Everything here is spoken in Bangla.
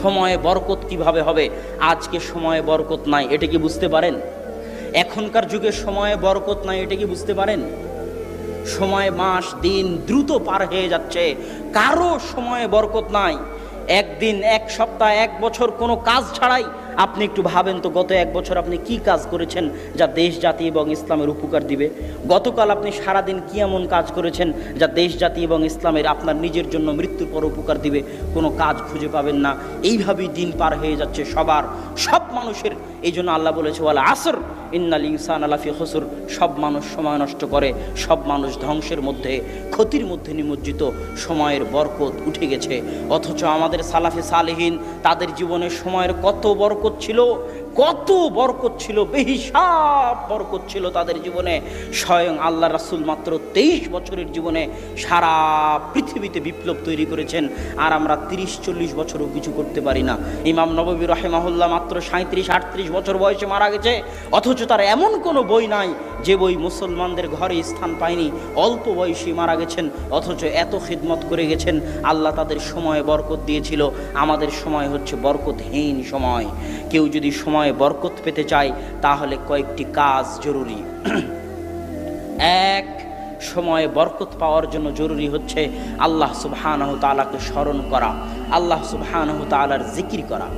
সময়ে বরকত কিভাবে হবে? আজকে সময়ে বরকত নাই, এটা কি বুঝতে পারেন? এখনকার যুগে সময়ে বরকত নাই, এটা কি বুঝতে পারেন? সময়, মাস, দিন দ্রুত পার হয়ে যাচ্ছে, কারো সময়ে বরকত নাই। একদিন, এক সপ্তাহ, এক বছর কোনো কাজ ছাড়াই আপনি একটু ভাবেন তো, গত এক বছর আপনি কি কাজ করেছেন যা দেশ জাতি এবং ইসলামের উপকার দিবে? গতকাল আপনি সারাদিন কি এমন কাজ করেছেন যা দেশ জাতি এবং ইসলামের, আপনার নিজের জন্য মৃত্যুর পর উপকার দিবে? কোনো কাজ খুঁজে পাবেন না। এইভাবেই দিন পার হয়ে যাচ্ছে সব মানুষের। এই জন্য আল্লাহ বলেছে, ওয়াল আসর ইন্নাল ইনসানা লাফি খুসর। সব মানুষ সময় নষ্ট করে, সব মানুষ ধ্বংসের মধ্যে, ক্ষতির মধ্যে নিমজ্জিত। সময়ের বরকত উঠে গেছে। অথচ আমাদের সালাফে সালেহিন, তাদের জীবনে সময়ের কত বরকত ছিল, কত বরকত ছিল, বেহিসাব বরকত ছিল তাদের জীবনে। স্বয়ং আল্লাহ রাসূল মাত্র 23 বছরের জীবনে সারা পৃথিবীতে বিপ্লব তৈরি করেছেন, আর আমরা 30-40 বছরও কিছু করতে পারি না। ইমাম নববী রাহিমাহুল্লাহ মাত্র 37-38 বছর বয়সে মারা গেছে, অথচ তার এমন কোনো বই নাই যে বই মুসলমানদের ঘরে স্থান পায়নি। অল্প বয়সী মারা গেছেন, অথচ এত খিদমত করে গেছেন। আল্লাহ তাদের সময়ে বরকত দিয়েছিল। আমাদের সময় হচ্ছে বরকতহীন সময়। কেউ যদি সময়ে বরকত পেতে চায় তাহলে কয়েকটি কাজ জরুরি। এক, সময়ে বরকত পাওয়ার জন্য জরুরি হচ্ছে আল্লাহ সুবহানাহু তাআলাকে স্মরণ করা, আল্লাহ সুবহানাহু তাআলার জিকির করা।